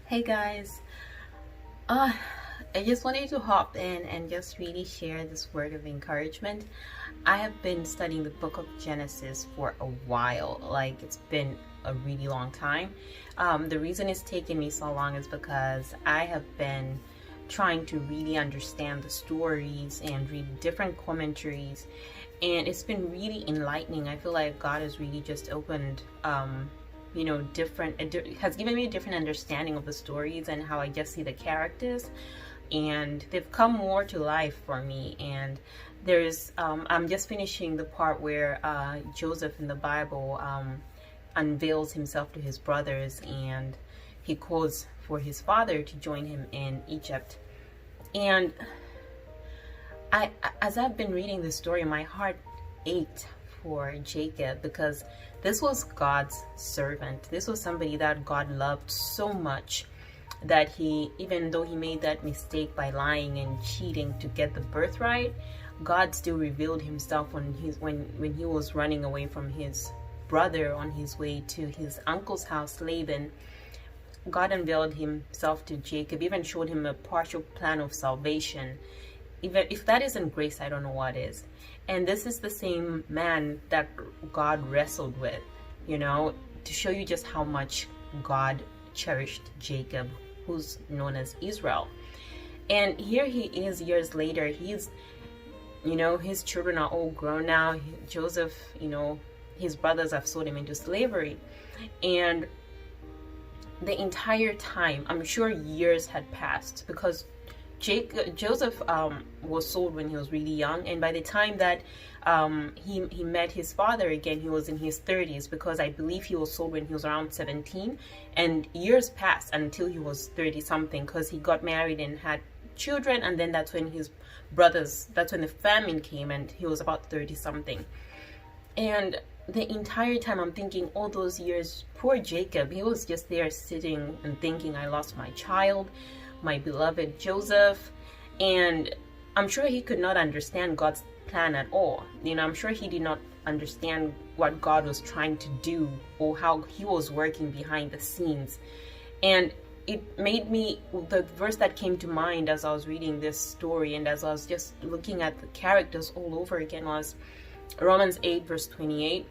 Hey guys, uh, I just wanted to hop in and just really share this word of encouragement. I have been studying the book of Genesis for a while, like it's been a really long time. The reason it's taken me so long is because I have been trying to really understand the stories and read different commentaries, and it's been really enlightening. I feel like God has really just opened different, has given me a different understanding of the stories and how I just see the characters, and they've come more to life for me. And I'm just finishing the part where Joseph in the Bible unveils himself to his brothers, and he calls for his father to join him in Egypt. And as I've been reading this story, my heart ached for Jacob, because this was God's servant. This was somebody that God loved so much that he, even though he made that mistake by lying and cheating to get the birthright, God still revealed himself when he was running away from his brother on his way to his uncle's house, Laban. God unveiled himself to Jacob, even showed him a partial plan of salvation. Even if that isn't grace, I don't know what is. And this is the same man that God wrestled with, to show you just how much God cherished Jacob, who's known as Israel. And here he is years later. His children are all grown now. Joseph, his brothers have sold him into slavery. And the entire time, I'm sure years had passed, because Joseph was sold when he was really young, and by the time that he met his father again, he was in his 30s, because I believe he was sold when he was around 17, and years passed until he was 30 something, because he got married and had children, and then that's when the famine came, and he was about 30 something. And the entire time I'm thinking, all those years, poor Jacob, he was just there sitting and thinking, I lost my child, my beloved Joseph. And I'm sure he could not understand God's plan at all. I'm sure he did not understand what God was trying to do, or how he was working behind the scenes. And it made me, the verse that came to mind as I was reading this story and as I was just looking at the characters all over again, was Romans 8 verse 28,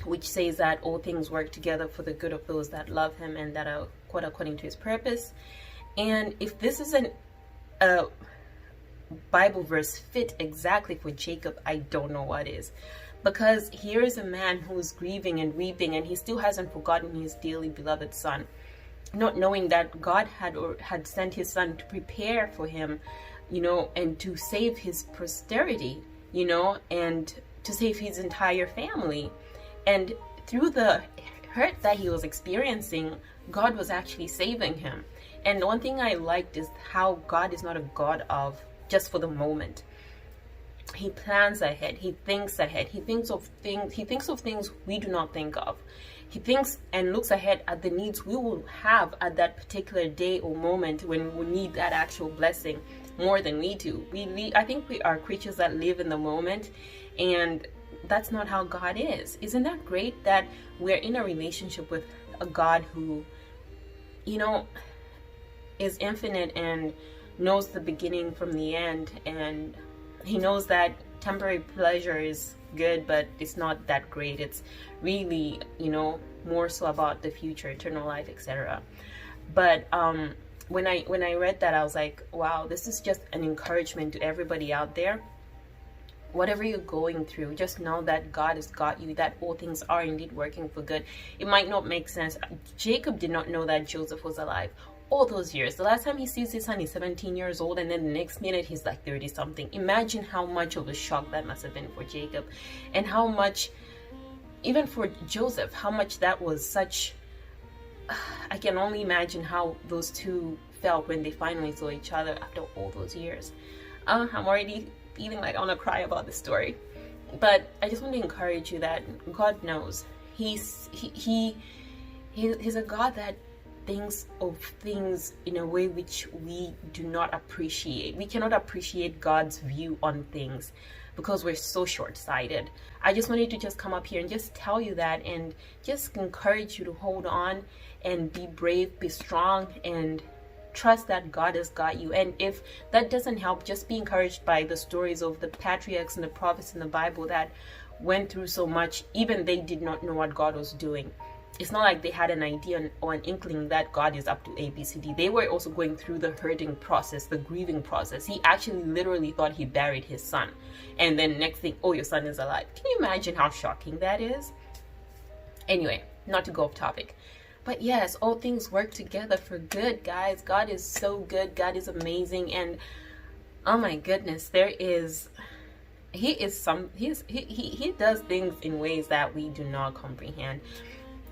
which says that all things work together for the good of those that love him and that are called according to his purpose. And if this isn't a Bible verse fit exactly for Jacob, I don't know what is. Because here is a man who is grieving and weeping, and he still hasn't forgotten his dearly beloved son, not knowing that God had sent his son to prepare for him, and to save his posterity, and to save his entire family. And through the hurt that he was experiencing, God was actually saving him. And one thing I liked is how God is not a God of just for the moment. He plans ahead. He thinks ahead. He thinks of things we do not think of. He thinks and looks ahead at the needs we will have at that particular day or moment when we need that actual blessing more than we do. I think we are creatures that live in the moment, and that's not how God is. Isn't that great that we're in a relationship with a God who, is infinite and knows the beginning from the end, and he knows that temporary pleasure is good, but it's not that great. It's really, more so about the future, eternal life, etc. But when I read that, I was like, wow, this is just an encouragement to everybody out there. Whatever you're going through, just know that God has got you, that all things are indeed working for good. It might not make sense. Jacob did not know that Joseph was alive all those years. The last time he sees his son, he's 17 years old, and then the next minute he's like 30 something. Imagine how much of a shock that must have been for Jacob, and how much, even for Joseph, how much that was such, I can only imagine how those two felt when they finally saw each other after all those years. I'm already feeling like I want to cry about this story, but I just want to encourage you that God knows. He's a God that thinks of things in a way which we do not appreciate. We cannot appreciate God's view on things, because we're so short-sighted. I just wanted to just come up here and just tell you that, and just encourage you to hold on and be brave, be strong, and trust that God has got you. And if that doesn't help, just be encouraged by the stories of the patriarchs and the prophets in the Bible that went through so much. Even they did not know what God was doing. It's not like they had an idea or an inkling that God is up to A, B, C, D. They were also going through the hurting process, the grieving process. He actually literally thought he buried his son. And then next thing, oh, your son is alive. Can you imagine how shocking that is? Anyway, not to go off topic. But yes, all things work together for good, guys. God is so good. God is amazing. And oh my goodness, he does things in ways that we do not comprehend.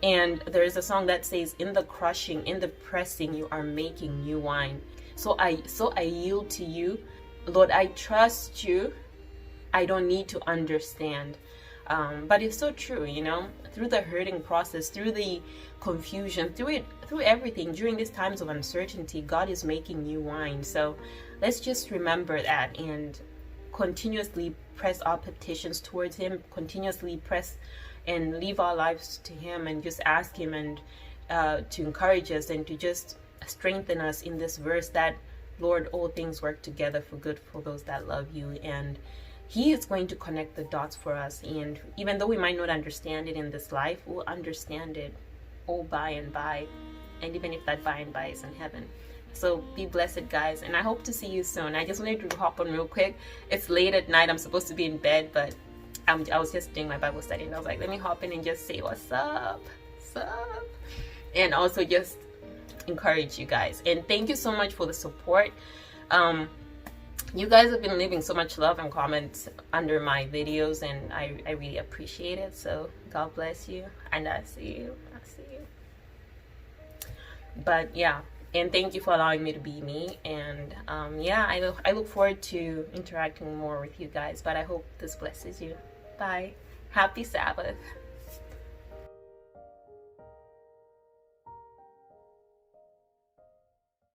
And there is a song that says, in the crushing, in the pressing, you are making new wine. So I yield to you. Lord, I trust you. I don't need to understand. But it's so true, you know, through the hurting process, through the confusion, through everything, during these times of uncertainty, God is making new wine. So let's just remember that and continuously press our petitions towards him, continuously press and leave our lives to him, and just ask him and to encourage us and to just strengthen us in this verse that, Lord, all things work together for good for those that love you. And he is going to connect the dots for us. And even though we might not understand it in this life, we'll understand it all by and by. And even if that by and by is in heaven. So be blessed, guys. And I hope to see you soon. I just wanted to hop on real quick. It's late at night. I'm supposed to be in bed, but I was just doing my Bible study, and I was like, let me hop in and just say what's up, and also just encourage you guys. And thank you so much for the support. You guys have been leaving so much love and comments under my videos, and I really appreciate it. So God bless you, and I see you. But yeah, and thank you for allowing me to be me. And yeah, I look forward to interacting more with you guys. But I hope this blesses you. Bye. Happy Sabbath.